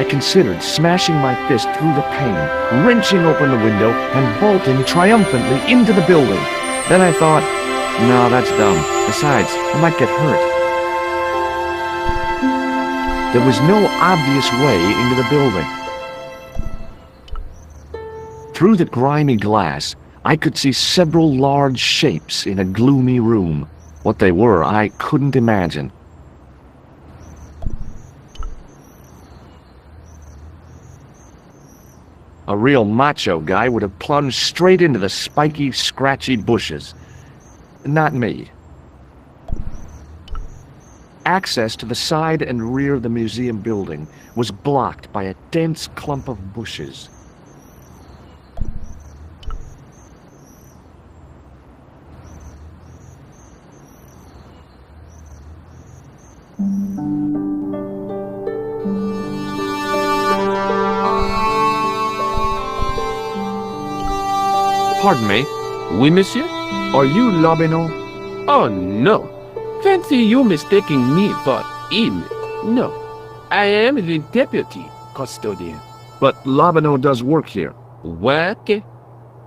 I considered smashing my fist through the pane, wrenching open the window, and bolting triumphantly into the building. Then I thought, no, that's dumb. Besides, I might get hurt. There was no obvious way into the building. Through the grimy glass, I could see several large shapes in a gloomy room. What they were, I couldn't imagine. A real macho guy would have plunged straight into the spiky, scratchy bushes. Not me. Access to the side and rear of the museum building was blocked by a dense clump of bushes. Pardon me. Oui, monsieur? Are you Lobino? Oh, no. Fancy you mistaking me for him. No. I am the deputy custodian. But Lobino does work here. Work?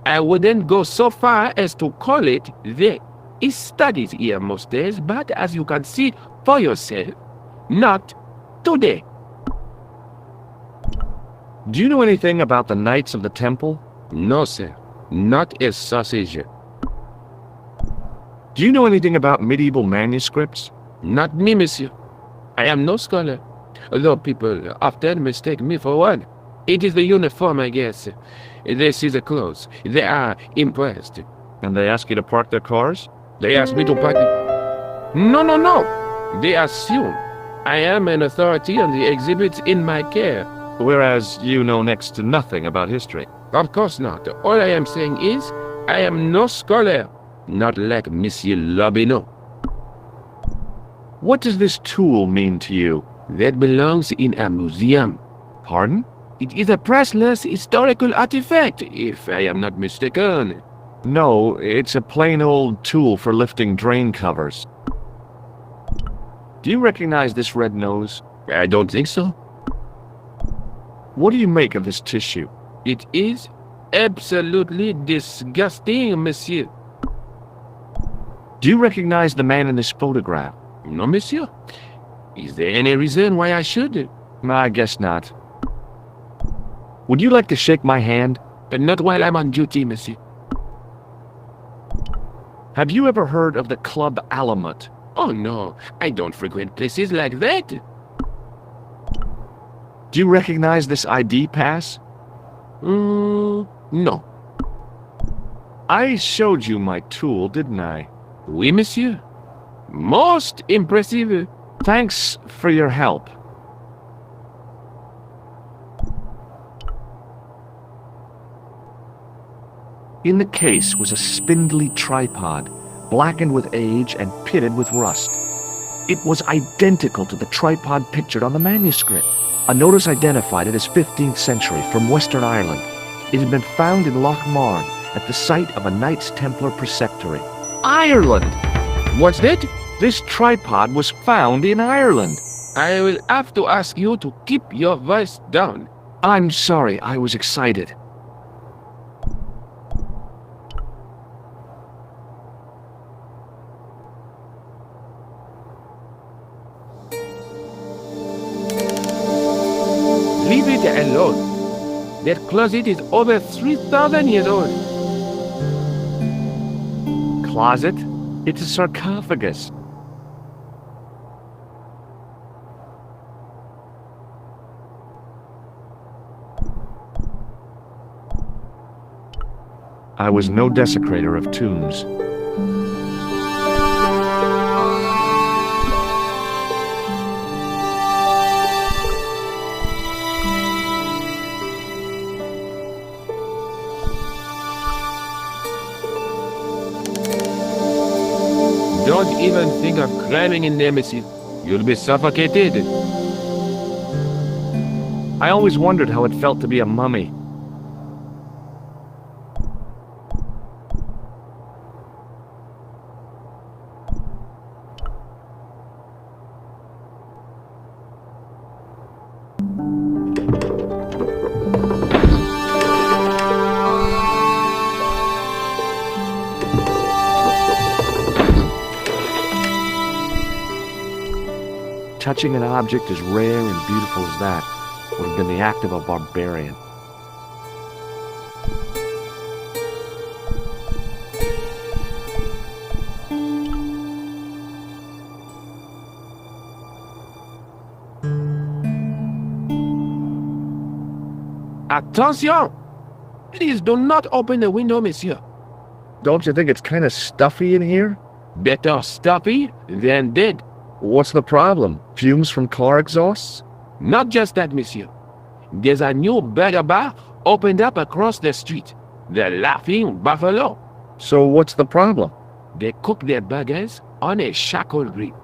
I wouldn't go so far as to call it that. He studies here most days, but as you can see for yourself, not today. Do you know anything about the Knights of the Temple? No, sir. Not a sausage. Do you know anything about medieval manuscripts? Not me, monsieur. I am no scholar, though people often mistake me for one. It is the uniform, I guess. They see the clothes. They are impressed. And they ask you to park their cars? They ask me to park it. No. They assume I am an authority on the exhibits in my care. Whereas you know next to nothing about history. Of course not. All I am saying is, I am no scholar. Not like Monsieur Lobino. What does this tool mean to you? That belongs in a museum. Pardon? It is a priceless historical artifact, if I am not mistaken. No, it's a plain old tool for lifting drain covers. Do you recognize this red nose? I don't think so. What do you make of this tissue? It is absolutely disgusting, monsieur. Do you recognize the man in this photograph? No, monsieur. Is there any reason why I should? I guess not. Would you like to shake my hand? But not while I'm on duty, monsieur. Have you ever heard of the Club Alamut? Oh, no. I don't frequent places like that. Do you recognize this ID pass? No. I showed you my tool, didn't I? Oui, monsieur. Most impressive. Thanks for your help. In the case was a spindly tripod, blackened with age and pitted with rust. It was identical to the tripod pictured on the manuscript. A notice identified it as 15th century from Western Ireland. It had been found in Lochmarn at the site of a Knights Templar preceptory. Ireland! What's that? This tripod was found in Ireland. I will have to ask you to keep your voice down. I'm sorry, I was excited. Leave it alone. That closet is over 3,000 years old. Closet? It's a sarcophagus. I was no desecrator of tombs. Don't even think of climbing in there, monsieur. You'll be suffocated. I always wondered how it felt to be a mummy. Touching an object as rare and beautiful as that would have been the act of a barbarian. Attention! Please do not open the window, monsieur. Don't you think it's kind of stuffy in here? Better stuffy than dead. What's the problem? Fumes from car exhausts? Not just that, monsieur. There's a new burger bar opened up across the street. The Laughing Buffalo. So what's the problem? They cook their burgers on a charcoal grill,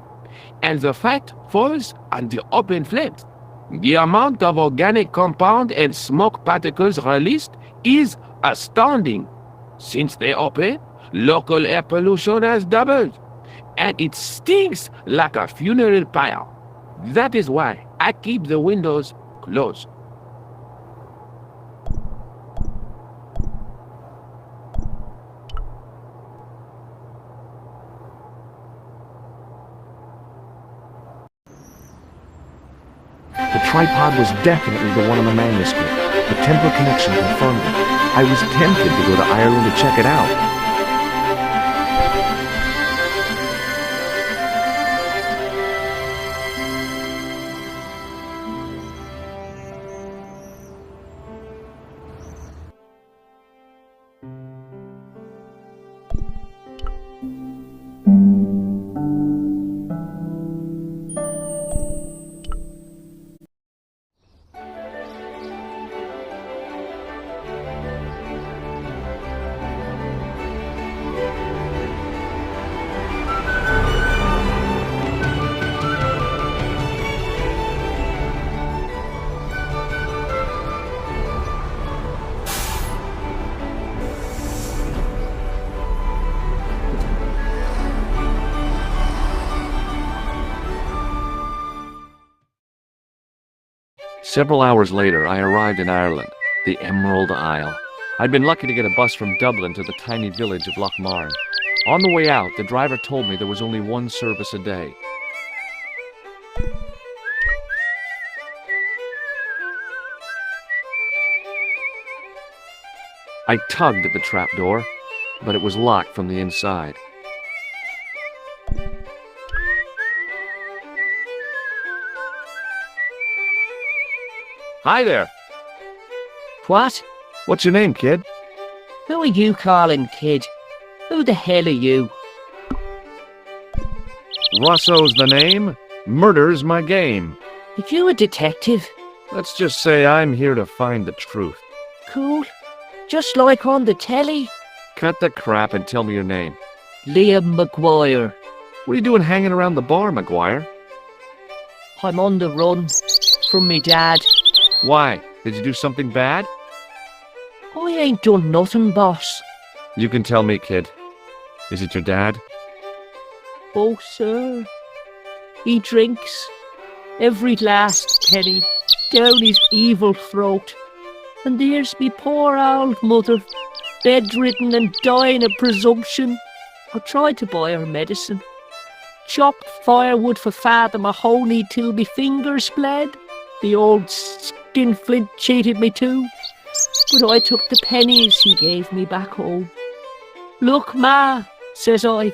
and the fat falls on the open flames. The amount of organic compound and smoke particles released is astounding. Since they opened, local air pollution has doubled, and it stinks like a funeral pyre. That is why I keep the windows closed. The tripod was definitely the one on the manuscript. The temple connection confirmed it. I was tempted to go to Ireland to check it out. Several hours later, I arrived in Ireland, the Emerald Isle. I'd been lucky to get a bus from Dublin to the tiny village of Lochmarn. On the way out, the driver told me there was only one service a day. I tugged at the trapdoor, but it was locked from the inside. Hi there. What? What's your name, kid? Who are you calling kid? Who the hell are you? Rosso's the name. Murder's my game. Are you a detective? Let's just say I'm here to find the truth. Cool. Just like on the telly. Cut the crap and tell me your name. Liam McGuire. What are you doing hanging around the bar, McGuire? I'm on the run from me dad. Why? Did you do something bad? I ain't done nothing, boss. You can tell me, kid. Is it your dad? Oh, sir. He drinks every last penny down his evil throat. And there's me poor old mother, bedridden and dying of presumption. I tried to buy her medicine. Chopped firewood for Father Mahoney till me fingers bled. The old skinflint cheated me too, but I took the pennies he gave me back home. Look, Ma, says I,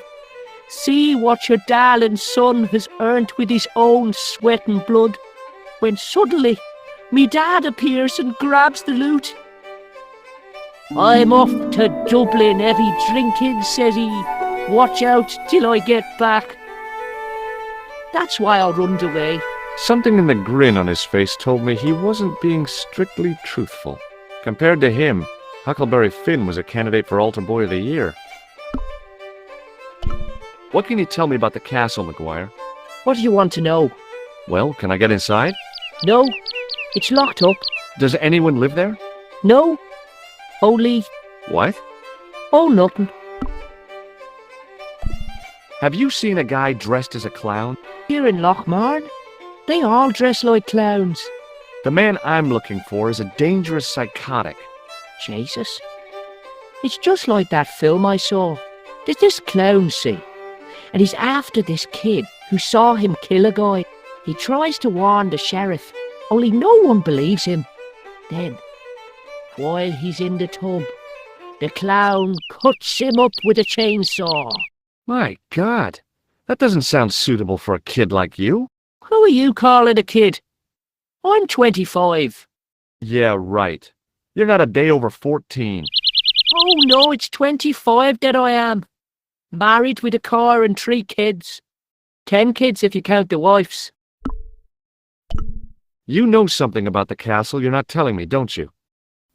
see what your darling son has earned with his own sweat and blood, when suddenly me dad appears and grabs the loot. I'm off to Dublin heavy drinking, says he. Watch out till I get back. That's why I runned away. Something in the grin on his face told me he wasn't being strictly truthful. Compared to him, Huckleberry Finn was a candidate for Altar Boy of the Year. What can you tell me about the castle, McGuire? What do you want to know? Well, can I get inside? No, it's locked up. Does anyone live there? No, only... What? Oh, nothing. Have you seen a guy dressed as a clown? Here in Lochmarn, they all dress like clowns. The man I'm looking for is a dangerous psychotic. Jesus. It's just like that film I saw. There's this clown, see, and he's after this kid who saw him kill a guy. He tries to warn the sheriff, only no one believes him. Then, while he's in the tub, the clown cuts him up with a chainsaw. My God, that doesn't sound suitable for a kid like you. Who are you calling a kid? I'm 25. Yeah, right. You're not a day over 14. Oh no, it's 25 that I am. Married with a car and 3 kids. 10 kids if you count the wives. You know something about the castle you're not telling me, don't you?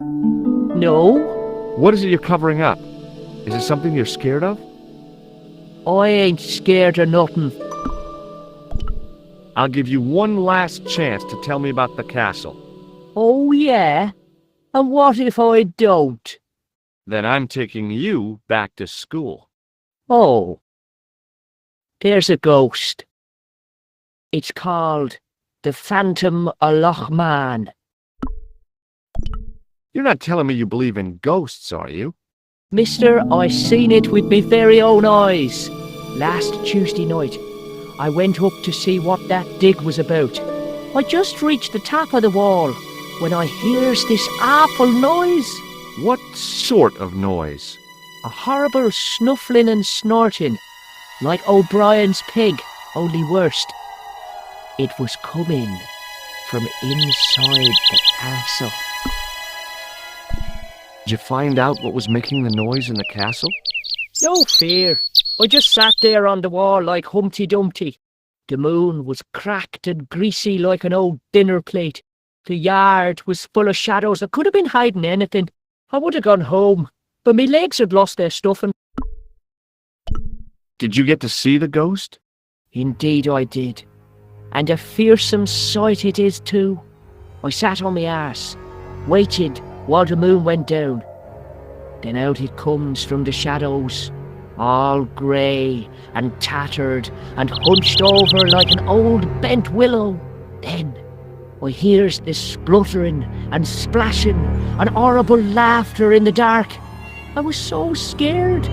No, What is it you're covering up? Is it something you're scared of? I ain't scared of nothing. I'll give you one last chance to tell me about the castle. Oh yeah? And what if I don't? Then I'm taking you back to school. Oh, there's a ghost. It's called the Phantom of Loch Man. You're not telling me you believe in ghosts, are you? Mister, I seen it with me very own eyes. Last Tuesday night, I went up to see what that dig was about. I just reached the top of the wall when I hears this awful noise. What sort of noise? A horrible snuffling and snorting, like O'Brien's pig, only worst. It was coming from inside the castle. Did you find out what was making the noise in the castle? No fear. I just sat there on the wall like Humpty Dumpty. The moon was cracked and greasy like an old dinner plate. The yard was full of shadows. I could have been hiding anything. I would have gone home, but me legs had lost their stuffing. Did you get to see the ghost? Indeed I did. And a fearsome sight it is too. I sat on my arse, waited while the moon went down. Then out it comes from the shadows, all grey and tattered and hunched over like an old bent willow. Then I hears this spluttering and splashing and horrible laughter in the dark. I was so scared.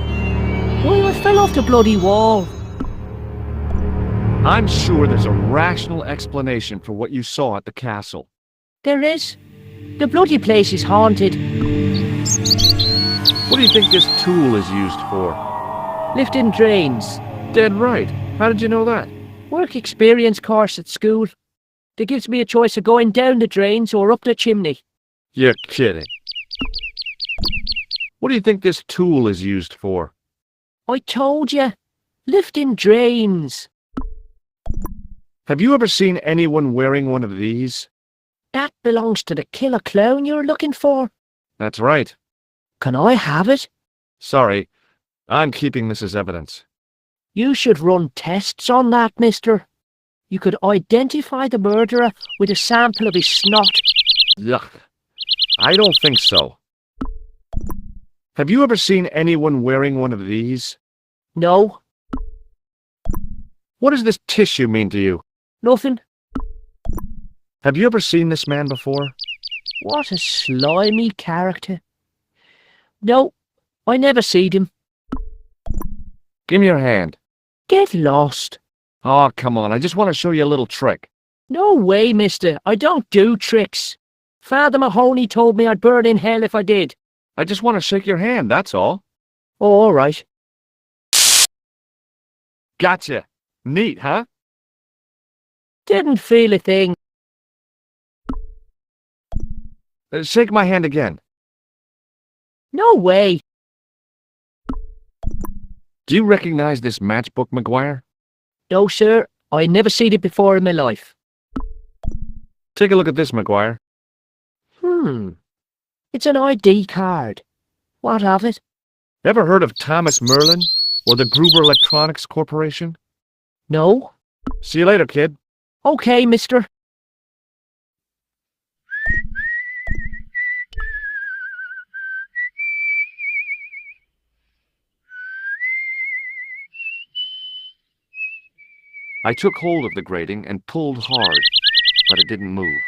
Why, I fell off the bloody wall. I'm sure there's a rational explanation for what you saw at the castle. There is. The bloody place is haunted. What do you think this tool is used for? Lifting drains. Dead right. How did you know that? Work experience course at school. They gives me a choice of going down the drains or up the chimney. You're kidding. What do you think this tool is used for? I told you. Lifting drains. Have you ever seen anyone wearing one of these? That belongs to the killer clown you're looking for. That's right. Can I have it? Sorry, I'm keeping this as evidence. You should run tests on that, mister. You could identify the murderer with a sample of his snot. Yuck. I don't think so. Have you ever seen anyone wearing one of these? No, What does this tissue mean to you? nothing. Have you ever seen this man before? What a slimy character. No, I never seed him. Give me your hand. Get lost. Oh, come on, I just want to show you a little trick. No way, mister. I don't do tricks. Father Mahoney told me I'd burn in hell if I did. I just want to shake your hand, that's all. Oh, all right. Gotcha. Neat, huh? Didn't feel a thing. Shake my hand again. No way. Do you recognize this matchbook, McGuire? No, sir. I never seen it before in my life. Take a look at this, McGuire. It's an ID card. What of it? Ever heard of Thomas Merlin or the Gruber Electronics Corporation? No. See you later, kid. Okay, mister. I took hold of the grating and pulled hard, but it didn't move.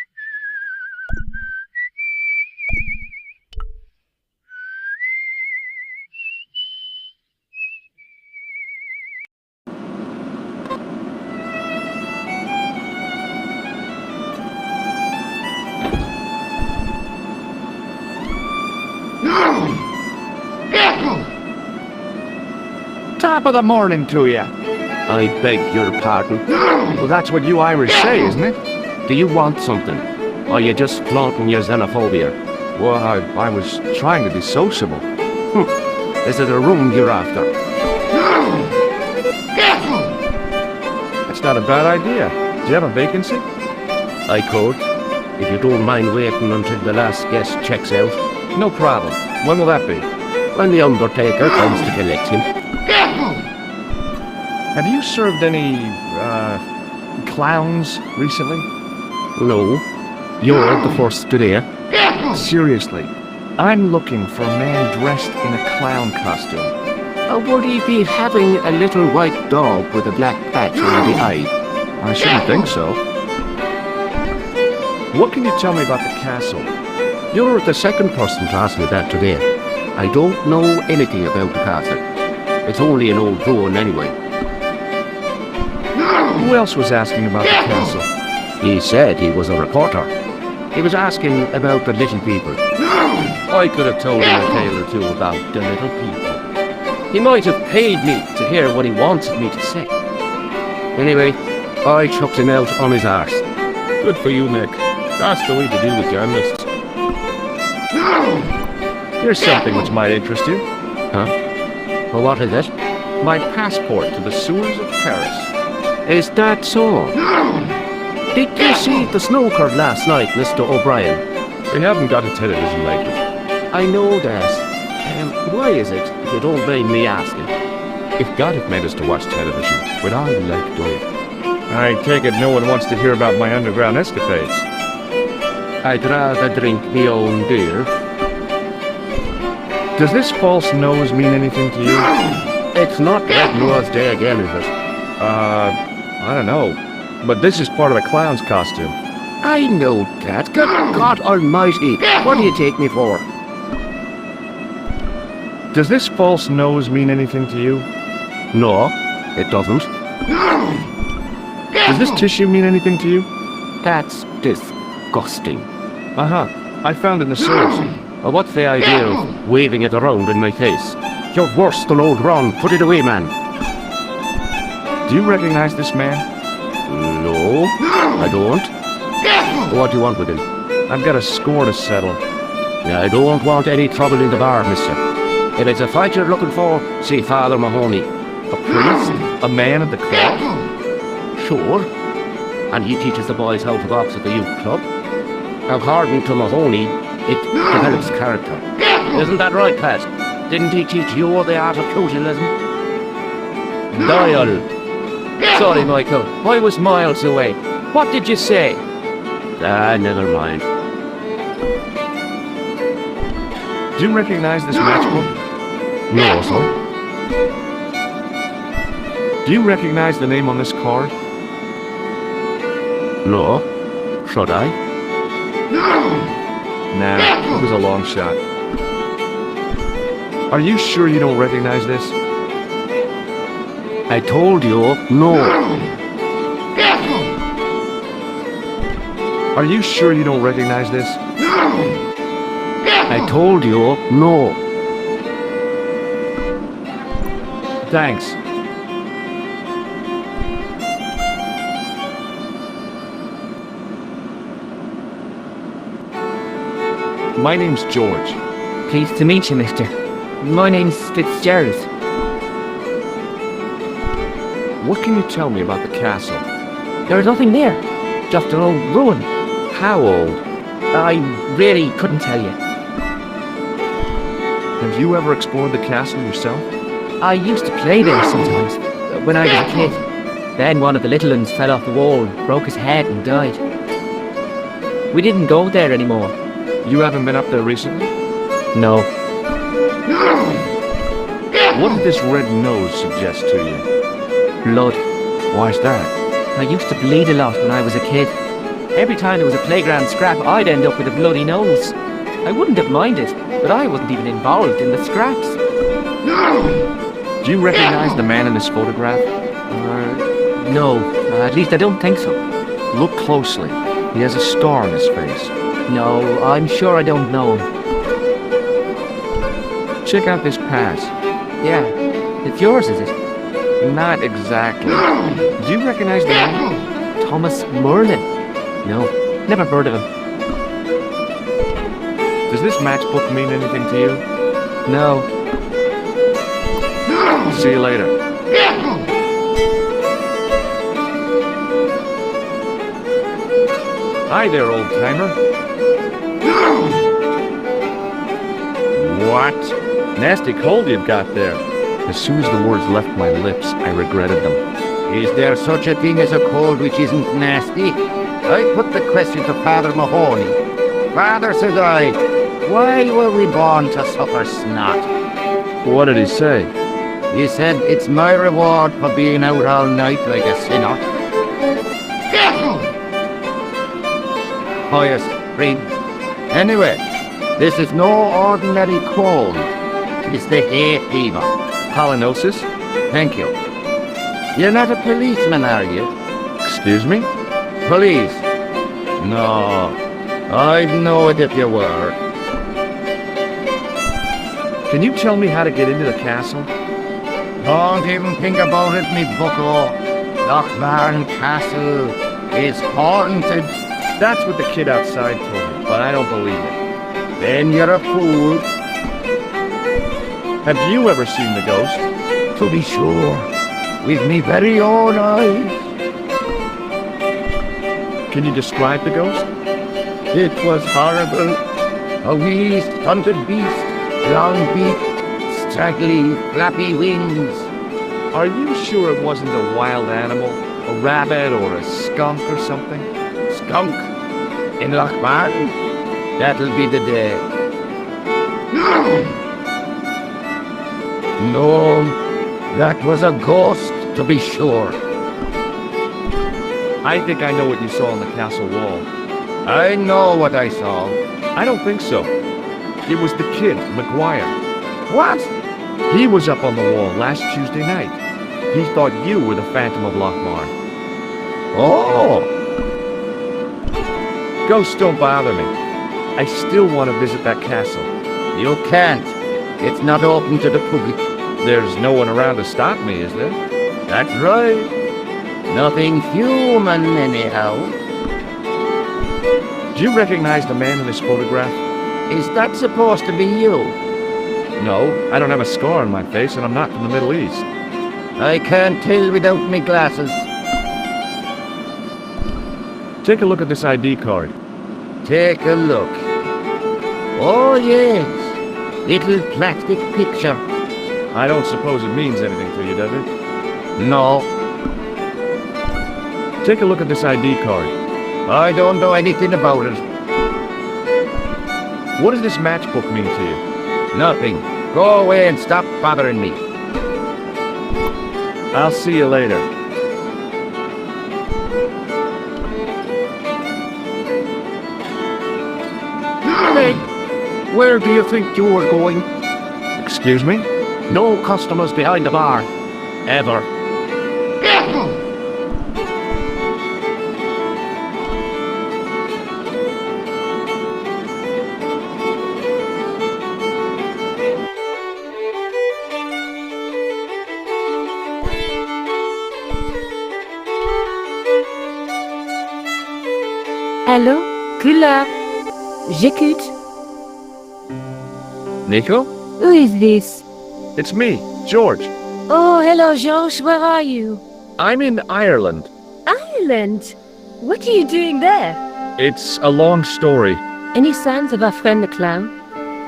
Top of the morning to you. I beg your pardon. Well, that's what you Irish say, isn't it? Do you want something? Or are you just flaunting your xenophobia? Well, I was trying to be sociable. Is it a room you're after? That's not a bad idea. Do you have a vacancy? I could, if you don't mind waiting until the last guest checks out. No problem. When will that be? When the Undertaker comes to collect him. Have you served any, clowns recently? No, you're the first today. Seriously, I'm looking for a man dressed in a clown costume. Would he be having a little white dog with a black patch on the eye? I shouldn't think so. What can you tell me about the castle? You're the second person to ask me that today. I don't know anything about the castle. It's only an old ruin anyway. Who else was asking about the castle? He said he was a reporter. He was asking about the little people. I could have told him a tale or two about the little people. He might have paid me to hear what he wanted me to say. Anyway, I chucked him out on his arse. Good for you, Nick. That's the way to deal with journalists. Here's something which might interest you. Huh? Well, what is it? My passport to the sewers of Paris. Is that so? Did you see the snooker last night, Mr. O'Brien? They haven't got a television like it. I know that. Why is it, if you don't mind me asking? If God had made us to watch television, we'd all like doing it. I take it no one wants to hear about my underground escapades. I'd rather drink my own beer. Does this false nose mean anything to you? It's not Red Nose Day again, is it? I don't know. But this is part of a clown's costume. I know that. Good God Almighty. What do you take me for? Does this false nose mean anything to you? No, it doesn't. Does this tissue mean anything to you? That's disgusting. Uh-huh. I found it in the sewers. Well, what's the idea of waving it around in my face? You're worse than old Ron. Put it away, man. Do you recognize this man? No, I don't. What do you want with him? I've got a score to settle. Yeah, I don't want any trouble in the bar, mister. If it's a fight you're looking for, see Father Mahoney. A priest? A man of the cloth? Sure. And he teaches the boys how to box at the youth club. According to Mahoney, it develops character. Isn't that right, Pat? Didn't he teach you the art of pugilism? Dial. Sorry, Michael. I was miles away. What did you say? Never mind. Do you recognize this matchbook? No, sir. Do you recognize the name on this card? No. Should I? Nah, it was a long shot. Are you sure you don't recognize this? I told you, no. Are you sure you don't recognize this? I told you, no. Thanks. My name's George. Pleased to meet you, mister. My name's Fitzgerald. What can you tell me about the castle? There's nothing there. Just an old ruin. How old? I really couldn't tell you. Have you ever explored the castle yourself? I used to play there sometimes, when I was a kid. Then one of the little ones fell off the wall, broke his head and died. We didn't go there anymore. You haven't been up there recently? No. What did this red nose suggest to you? Blood. Why's that? I used to bleed a lot when I was a kid. Every time there was a playground scrap, I'd end up with a bloody nose. I wouldn't have minded, but I wasn't even involved in the scraps. Do you recognize the man in this photograph? No, at least I don't think so. Look closely. He has a star on his face. No, I'm sure I don't know him. Check out this pass. Yeah, it's yours, is it? Not exactly. Do you recognize the name? Thomas Merlin? No, never heard of him. Does this matchbook mean anything to you? No. See you later. Hi there, old timer. What? Nasty cold you've got there. As soon as the words left my lips, I regretted them. Is there such a thing as a cold which isn't nasty? I put the question to Father Mahoney. Father, said I, why were we born to suffer snot? What did he say? He said, it's my reward for being out all night like a sinner. Pious friend. Anyway, this is no ordinary cold. It's the hay fever. Pollinosis? Thank you. You're not a policeman, are you? Excuse me? Police? No, I'd know it if you were. Can you tell me how to get into the castle? Don't even think about it, me bucko. Lochmarn Castle is haunted. That's what the kid outside told me, but I don't believe it. Then you're a fool. Have you ever seen the ghost? To be sure, with me very own eyes. Can you describe the ghost? It was horrible. A wee stunted beast, long-beaked, straggly, flappy wings. Are you sure it wasn't a wild animal? A rabbit or a skunk or something? Skunk in Lochmarn. That'll be the day. No, that was a ghost, to be sure. I think I know what you saw on the castle wall. I know what I saw. I don't think so. It was the kid, McGuire. What? He was up on the wall last Tuesday night. He thought you were the Phantom of Lochmarn. Oh! Ghosts don't bother me. I still want to visit that castle. You can't. It's not open to the public. There's no one around to stop me, is there? That's right. Nothing human, anyhow. Do you recognize the man in this photograph? Is that supposed to be you? No, I don't have a scar on my face, and I'm not from the Middle East. I can't tell without me glasses. Take a look at this ID card. Take a look. Oh, yes. Little plastic picture. I don't suppose it means anything to you, does it? No, Take a look at this ID card. I don't know anything about it. What does this matchbook mean to you? Nothing. Go away and stop bothering me. I'll see you later. Hey, where do you think you were going? Excuse me? No customers behind the bar. Ever. Allô? Kula? J'écoute. Nico? Who is this? It's me, George. Oh, hello, George. Where are you? I'm in Ireland. Ireland? What are you doing there? It's a long story. Any signs of our friend the clown?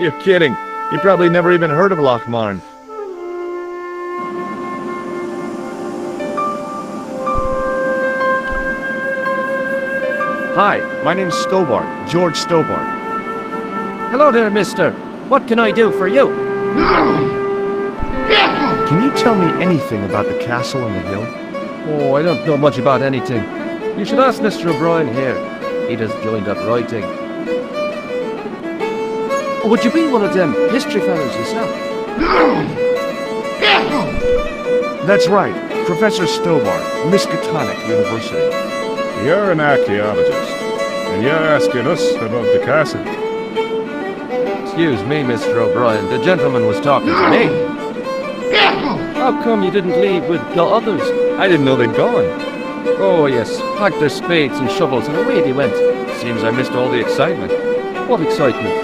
You're kidding. You probably never even heard of Lochmarn. Hi, my name's Stobart, George Stobart. Hello there, mister. What can I do for you? Can you tell me anything about the castle on the hill? Oh, I don't know much about anything. You should ask Mr. O'Brien here. He just joined up writing. Would you be one of them history fellows yourself? That's right, Professor Stobart, Miskatonic University. You're an archaeologist, and you're asking us about the castle. Excuse me, Mr. O'Brien. The gentleman was talking to me. How come you didn't leave with the others? I didn't know they'd gone. Oh, yes, packed their spades and shovels and away they went. Seems I missed all the excitement. What excitement?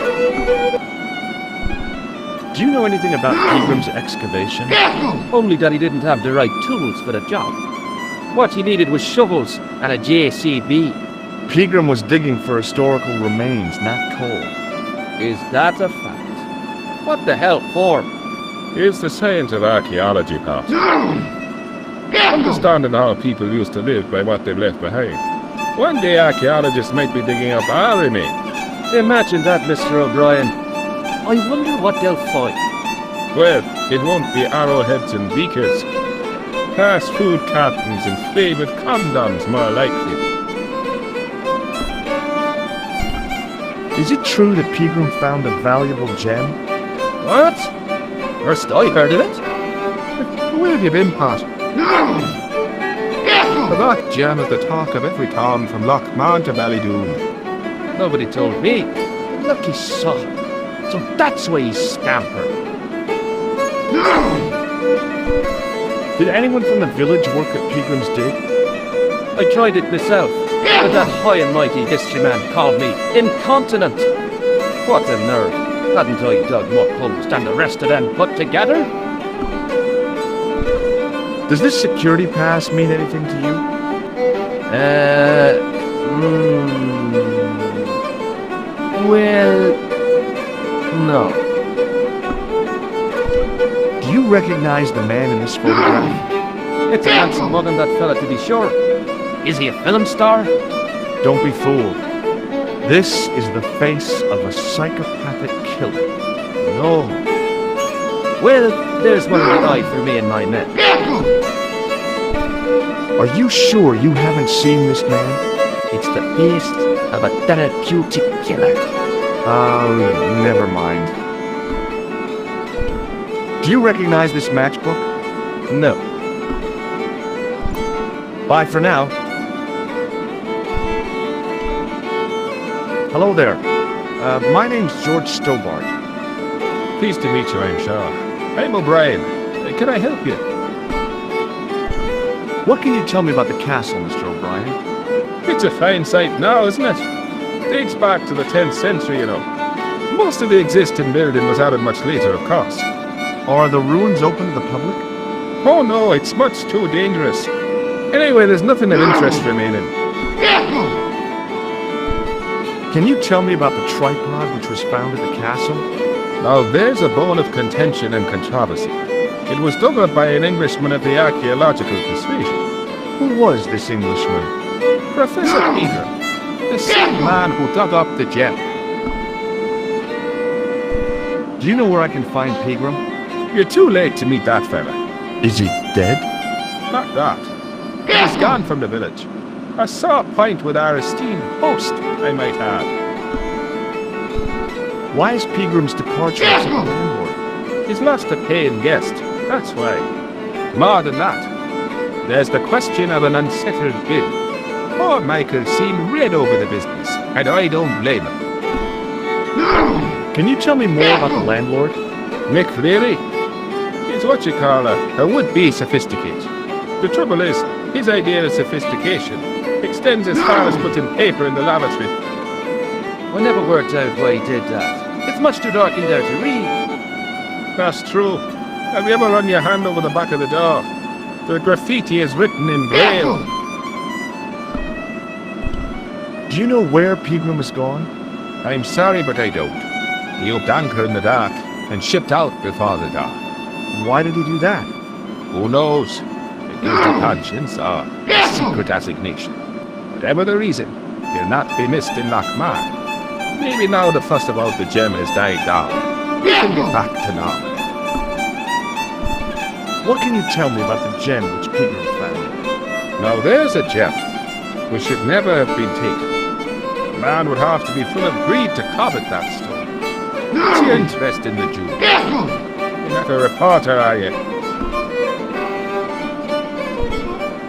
Do you know anything about Peagram's excavation? Only that he didn't have the right tools for the job. What he needed was shovels and a JCB. Peagram was digging for historical remains, not coal. Is that a fact? What the hell for? It's the science of archaeology, Pat. Understanding how people used to live by what they've left behind. One day archaeologists might be digging up our remains. Imagine that, Mr. O'Brien. I wonder what they'll find. Well, it won't be arrowheads and beakers. Fast food cartons and flavoured condoms, more likely. Is it true that Peagram found a valuable gem? What? First I heard of it. Where have you been, Pat? That gem is the talk of every town from Lochmahon to Ballydoon. Nobody told me. Lucky son. So that's why he's scampered. Did anyone from the village work at Peagram's dig? I tried it myself, but that high and mighty history man called me incontinent. What a nerve. Hadn't I dug more holes than the rest of them put together? Does this security pass mean anything to you? Well, no. Do you recognize the man in this photograph? It's a handsome mug on that fella, to be sure. Is he a film star? Don't be fooled. This is the face of a psychopathic killer. No. Well, there's one in the eye for me and my men. Are you sure you haven't seen this man? It's the face of a therapeutic killer. Oh, never mind. Do you recognize this matchbook? No. Bye for now. Hello there. My name's George Stobart. Pleased to meet you, I'm sure. I'm O'Brien. Can I help you? What can you tell me about the castle, Mr. O'Brien? It's a fine site now, isn't it? Dates back to the 10th century, you know. Most of the existing building was added much later, of course. Are the ruins open to the public? Oh no, it's much too dangerous. Anyway, there's nothing of interest remaining. Can you tell me about the tripod which was found at the castle? Now there's a bone of contention and controversy. It was dug up by an Englishman of the archaeological persuasion. Who was this Englishman? Professor Peter, the same man who dug up the gem. Do you know where I can find Peagram? You're too late to meet that fella. Is he dead? Not that. He's gone from the village. A sore point with our esteemed host, I might add. Why is Peagram's departure upset the landlord? He's lost a paying guest, that's why. More than that, there's the question of an unsettled bill. Poor Michael seemed red over the business, and I don't blame him. Can you tell me more about the landlord? Mick Leary? He's what you call a would-be sophisticate. The trouble is, his idea of sophistication extends as far as putting paper in the lavatory. I never worked out why he did that. It's much too dark in there to read. That's true. Have you ever run your hand over the back of the door? The graffiti is written in Braille. Do you know where Peagram is gone? I'm sorry, but I don't. He upped anchor in the dark and shipped out before the dark. Why did he do that? Who knows? A guilty conscience or a secret assignation. Whatever the reason, he'll not be missed in Lochmahon. Maybe now the fuss about the gem has died down. We can get back to normal. What can you tell me about the gem which Peagram found? Now there's a gem which should never have been taken. A man would have to be full of greed to covet that stone. What's your interest in the jewel? You're not a reporter, are you?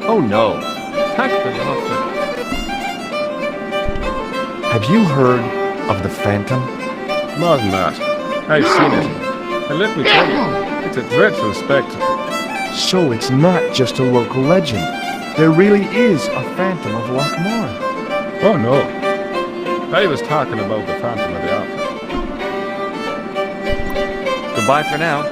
Oh no. Thank the Lord. Have you heard of the Phantom? More than that, I've seen it. And let me tell you, it's a dreadful spectacle. So it's not just a local legend. There really is a phantom of Lochmar. Oh no. I was talking about the Phantom of the Opera. Goodbye for now.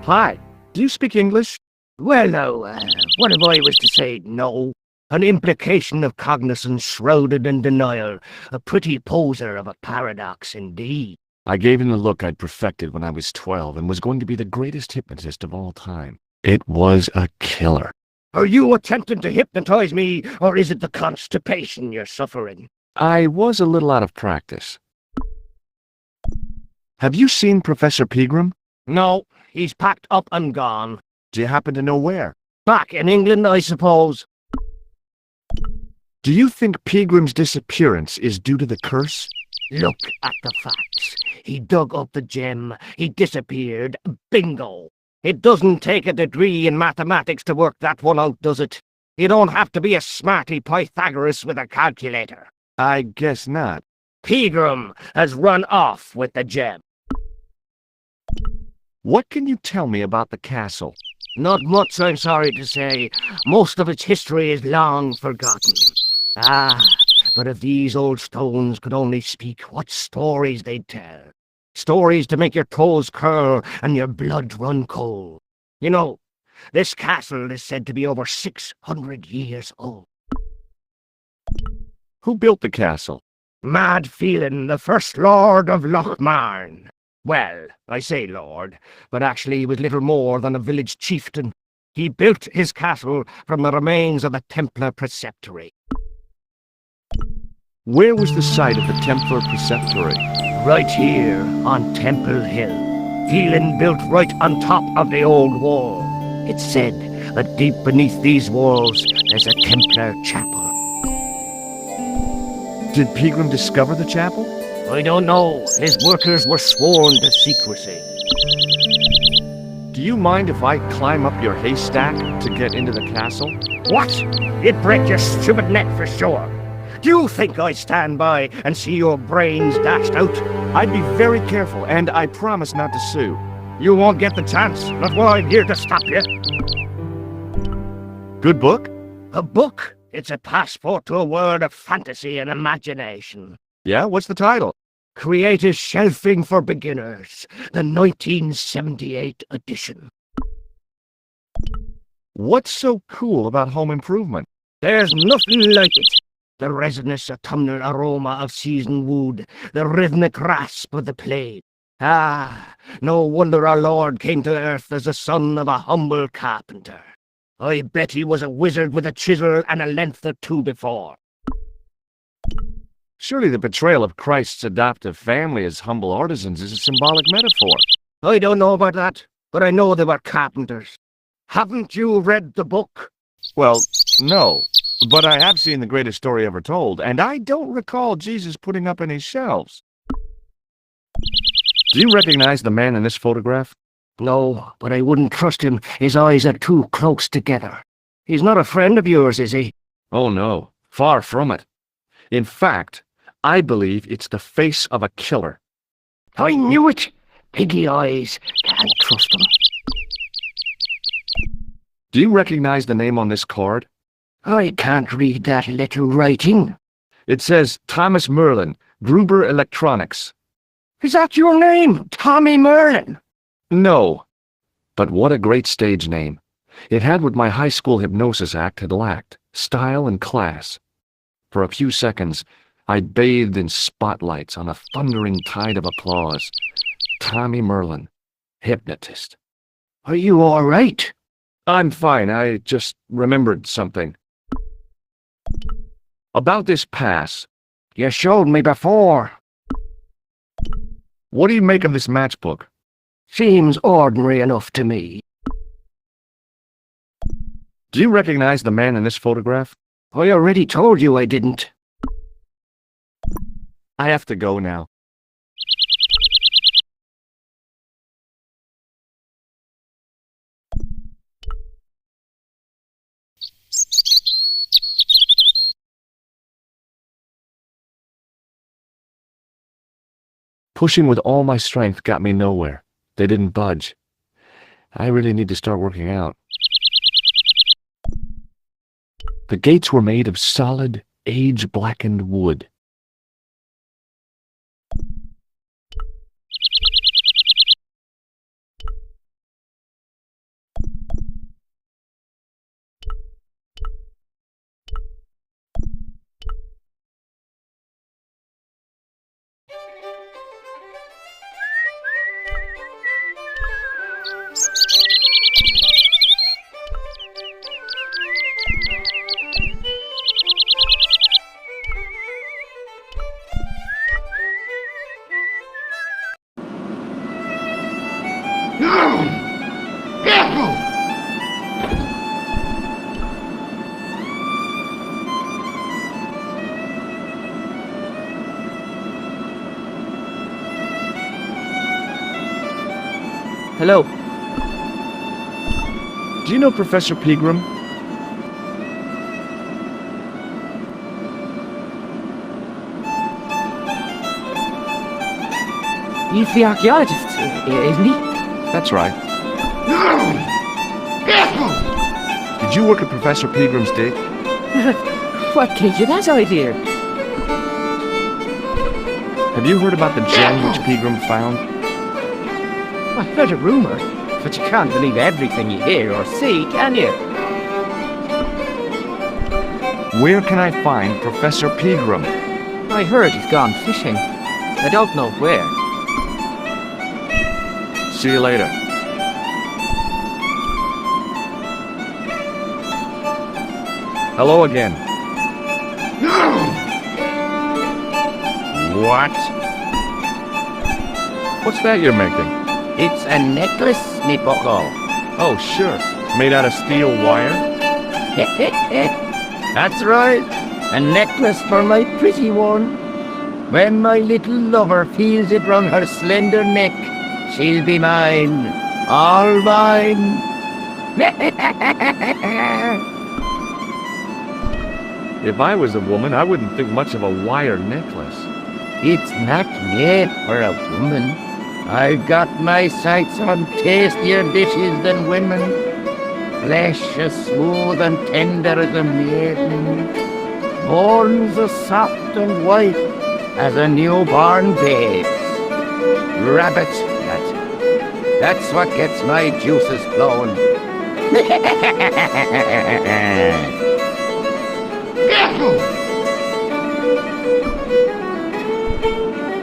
Hi, Do you speak English? well now, what if I was to say no? An implication of cognizance shrouded in denial, a pretty poser of a paradox indeed. I gave him the look I'd perfected when I was 12 and was going to be the greatest hypnotist of all time. It was a killer. Are you attempting to hypnotize me, or is it the constipation you're suffering? I was a little out of practice. Have you seen Professor Pegram? No, he's packed up and gone. Do you happen to know where? Back in England, I suppose. Do you think Pegram's disappearance is due to the curse? Look at the facts. He dug up the gem, he disappeared, bingo. It doesn't take a degree in mathematics to work that one out, does it? You don't have to be a smarty Pythagoras with a calculator. I guess not. Pegram has run off with the gem. What can you tell me about the castle? Not much, I'm sorry to say. Most of its history is long forgotten. But if these old stones could only speak, what stories they'd tell. Stories to make your toes curl and your blood run cold. You know, this castle is said to be over 600 years old. Who built the castle? Mad Phelan, the first lord of Lochmarn. Well, I say lord, but actually he was little more than a village chieftain. He built his castle from the remains of the Templar Preceptory. Where was the site of the Templar Preceptory? Right here, on Temple Hill. Phelan built right on top of the old wall. It's said that deep beneath these walls there's a Templar chapel. Did Pegram discover the chapel? I don't know. His workers were sworn to secrecy. Do you mind if I climb up your haystack to get into the castle? What? You'd break your stupid neck for sure. Do you think I'd stand by and see your brains dashed out? I'd be very careful, and I promise not to sue. You won't get the chance. Not while I'm here to stop you. Good book? A book? It's a passport to a world of fantasy and imagination. Yeah, what's the title? Creative Shelving for Beginners, the 1978 edition. What's so cool about home improvement? There's nothing like it. The resinous autumnal aroma of seasoned wood, the rhythmic rasp of the plate. No wonder our Lord came to earth as the son of a humble carpenter. I bet he was a wizard with a chisel and a length or two before. Surely the portrayal of Christ's adoptive family as humble artisans is a symbolic metaphor. I don't know about that, but I know they were carpenters. Haven't you read the book? Well, no. But I have seen The Greatest Story Ever Told, and I don't recall Jesus putting up any shelves. Do you recognize the man in this photograph? No, but I wouldn't trust him. His eyes are too close together. He's not a friend of yours, is he? Oh no, far from it. In fact, I believe it's the face of a killer. I knew it! Piggy eyes. Can't trust him. Do you recognize the name on this card? I can't read that little writing. It says Thomas Merlin, Gruber Electronics. Is that your name, Tommy Merlin? No. But what a great stage name. It had what my high school hypnosis act had lacked, style and class. For a few seconds, I bathed in spotlights on a thundering tide of applause. Tommy Merlin, hypnotist. Are you all right? I'm fine, I just remembered something. About this pass. You showed me before. What do you make of this matchbook? Seems ordinary enough to me. Do you recognize the man in this photograph? I already told you I didn't. I have to go now. Pushing with all my strength got me nowhere. They didn't budge. I really need to start working out. The gates were made of solid, age-blackened wood. Hello. Do you know Professor Pegram? He's the archaeologist, isn't he? That's right. Did you work at Professor Pegram's dig? What gave you that idea? Have you heard about the gem which Pegram found? I heard a rumor, but you can't believe everything you hear or see, can you? Where can I find Professor Pegram? I heard he's gone fishing. I don't know where. See you later. Hello again. What? What's that you're making? It's a necklace, me bucko. Oh, sure. Made out of steel wire? That's right. A necklace for my pretty one. When my little lover feels it round her slender neck, she'll be mine. All mine. If I was a woman, I wouldn't think much of a wire necklace. It's not made for a woman. I've got my sights on tastier dishes than women. Flesh as smooth and tender as a maiden. Bones as soft and white as a newborn babe's. Rabbit, that's what gets my juices flowing.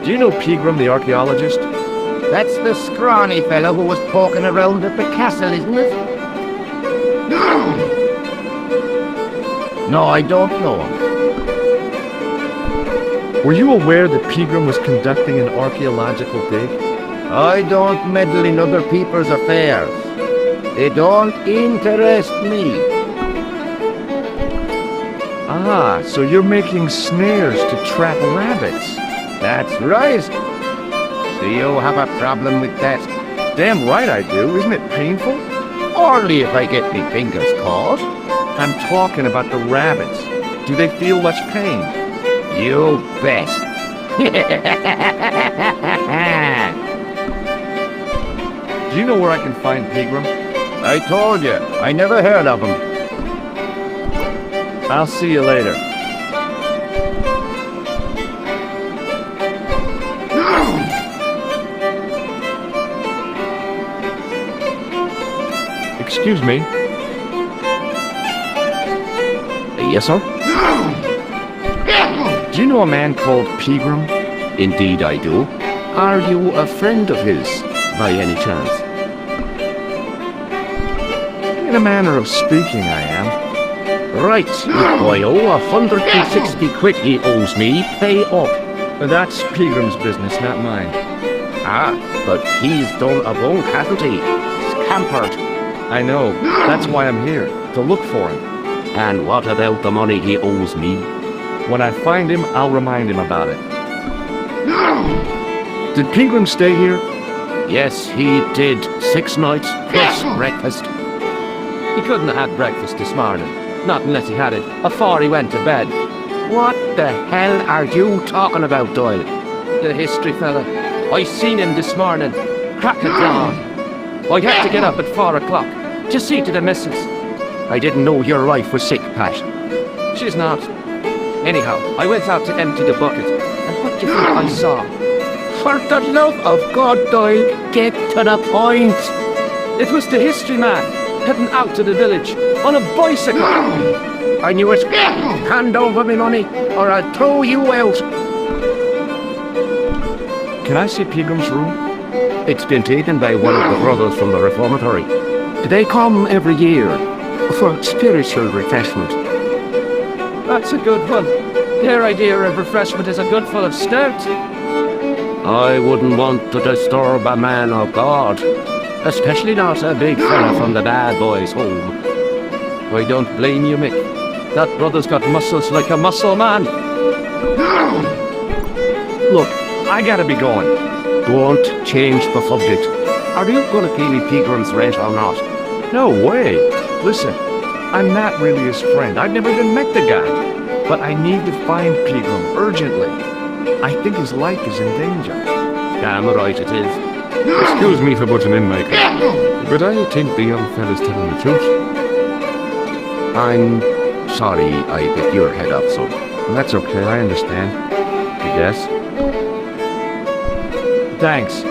Do you know Pegram, the archaeologist? That's the scrawny fellow who was poking around at the castle, isn't it? No, I don't know him. Were you aware that Pegram was conducting an archaeological dig? I don't meddle in other people's affairs. They don't interest me. Ah, so you're making snares to trap rabbits. That's right. Do you have a problem with that? Damn right I do. Isn't it painful? Only if I get me fingers caught. I'm talking about the rabbits. Do they feel much pain? You bet. Do you know where I can find Pegram? I told you, I never heard of him. I'll see you later. Excuse me. Yes, sir? Do you know a man called Pegram? Indeed I do. Are you a friend of his, by any chance? In a manner of speaking, I am. Right, boyo, 160 quid he owes me, pay up. That's Pegram's business, not mine. Ah, but he's done a bone casualty. Scampered. I know. That's why I'm here, to look for him. And what about the money he owes me? When I find him, I'll remind him about it. Did Pegram stay here? Yes, he did. 6 nights plus breakfast. He couldn't have had breakfast this morning. Not unless he had it afore he went to bed. What the hell are you talking about, Doyle? The history fella. I seen him this morning. Crack of dawn. I had to get up at 4 o'clock to see to the missus. I didn't know your wife was sick, Pat. She's not. Anyhow, I went out to empty the bucket, and what do you think I saw? For the love of God, Doyle, get to the point. It was the history man, heading out to the village, on a bicycle. I knew it. Hand over me money, or I'll throw you out. Can I see Pegram's room? It's been taken by one of the brothers from the reformatory. They come every year for spiritual refreshment. That's a good one. Their idea of refreshment is a good full of stout. I wouldn't want to disturb a man of God, especially not a big fella from the bad boys' home. I don't blame you, Mick. That brother's got muscles like a muscle man. Look, I gotta be going. Don't change the subject. Are you gonna pay me Pegram's rent or not? No way. Listen, I'm not really his friend. I've never even met the guy. But I need to find Pegram urgently. I think his life is in danger. Damn right it is. Excuse me for butting in, Michael, but I think the young fella's telling the truth. I'm sorry I bit your head off, son. That's okay, I understand. I guess. Thanks.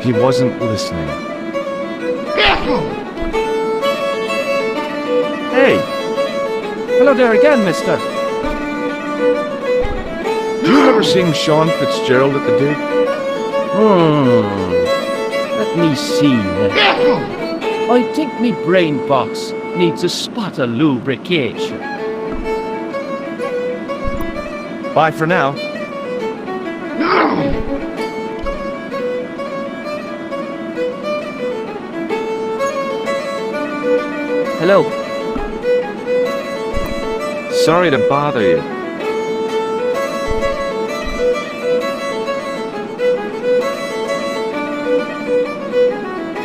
He wasn't listening. Hey! Hello there again, mister. Do you ever sing Sean Fitzgerald at the dig? Let me see. I think me brain box needs a spot of lubrication. Bye for now. Hello. Sorry to bother you.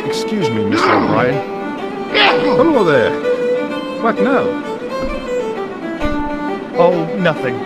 Excuse me, Mr. O'Brien. Hello there. What now? Oh, nothing.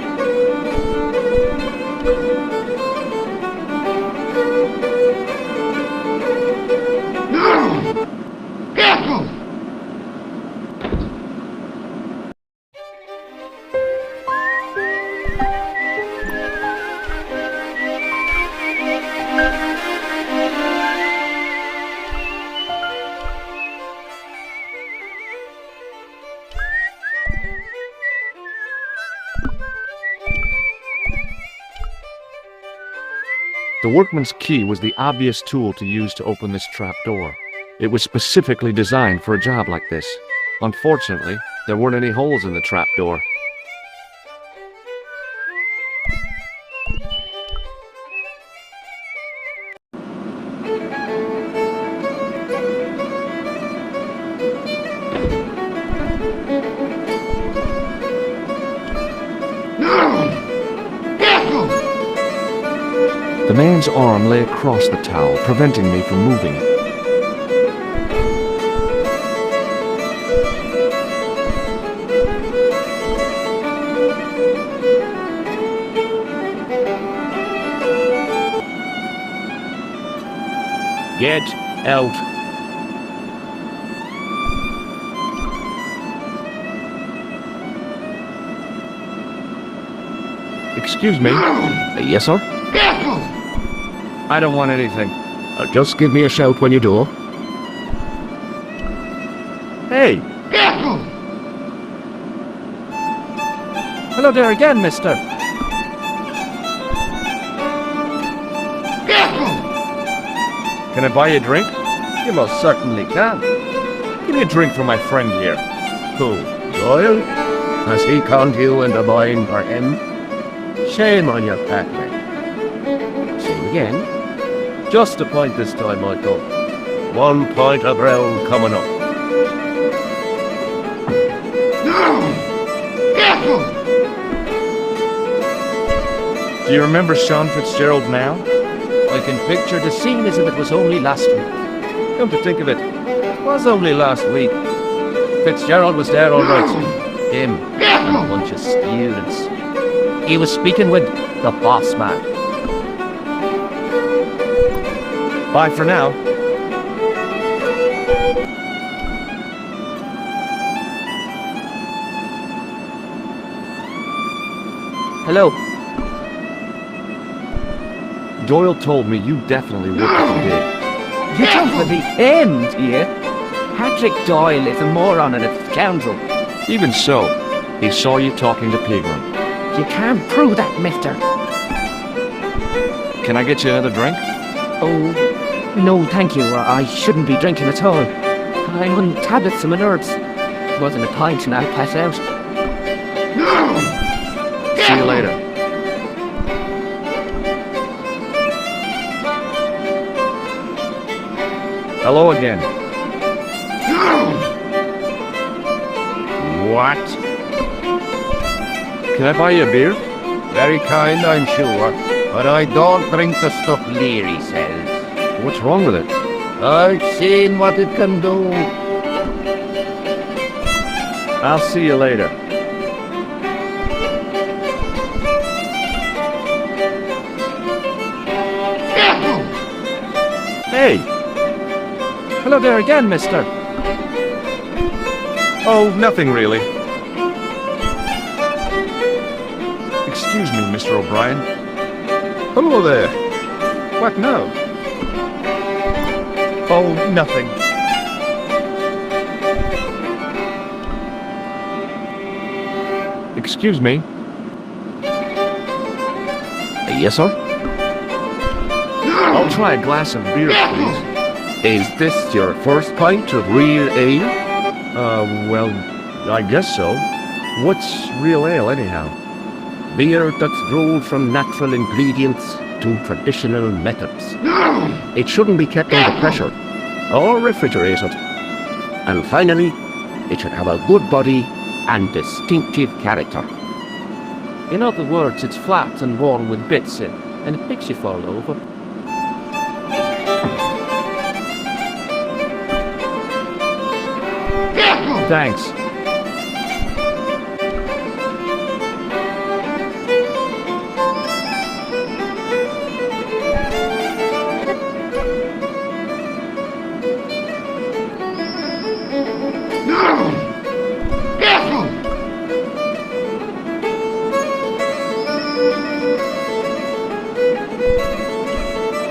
The workman's key was the obvious tool to use to open this trap door. It was specifically designed for a job like this. Unfortunately, there weren't any holes in the trap door. The man's arm lay across the towel, preventing me from moving it. Get out. Excuse me? Yes, sir? I don't want anything. Just give me a shout when you do. Hey! Hello there again, mister. Can I buy you a drink? You most certainly can. Give me a drink for my friend here. Who? Doyle? Has he conned you into buying for him? Shame on your part, mate. Shame again. Just a point this time, Michael. 1 point of ground coming up. Do you remember Sean Fitzgerald now? I can picture the scene as if it was only last week. Come to think of it, it was only last week. Fitzgerald was there all right. Him and a bunch of students. He was speaking with the boss man. Bye for now. Hello. Doyle told me you definitely worked at the dig. You jump for the end here. Patrick Doyle is a moron and a scoundrel. Even so, he saw you talking to Pegram. You can't prove that, mister. Can I get you another drink? Oh, no, thank you. I shouldn't be drinking at all. I'm on tablets and herbs. More than a pint and I'll pass out. See you later. Hello again. What? Can I buy you a beer? Very kind, I'm sure. But I don't drink the stuff Leary sells. What's wrong with it? I've seen what it can do. I'll see you later. Hey! Hello there again, mister. Oh, nothing really. Excuse me, Mr. O'Brien. Hello there. What now? Oh, nothing. Excuse me. Yes, sir? I'll try a glass of beer, please. Is this your first pint of real ale? Well, I guess so. What's real ale, anyhow? Beer that's brewed from natural ingredients to traditional methods. It shouldn't be kept under pressure or refrigerated. And finally, it should have a good body and distinctive character. In other words, it's flat and worn with bits in, and it makes you fall over. Thanks.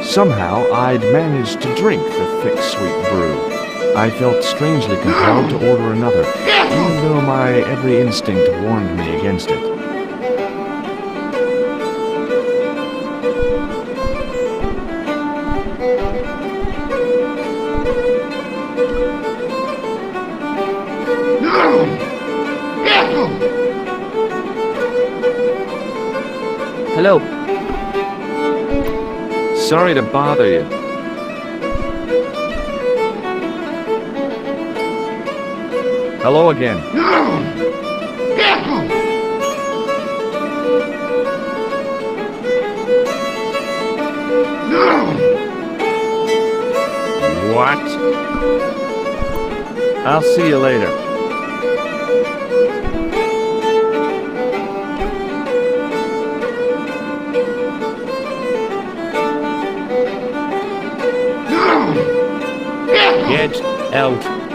Somehow, I'd managed to drink the thick, sweet brew. I felt strangely compelled to order another, even though my every instinct warned me against it. Hello. Sorry to bother you. Hello again. What? I'll see you later. Get out.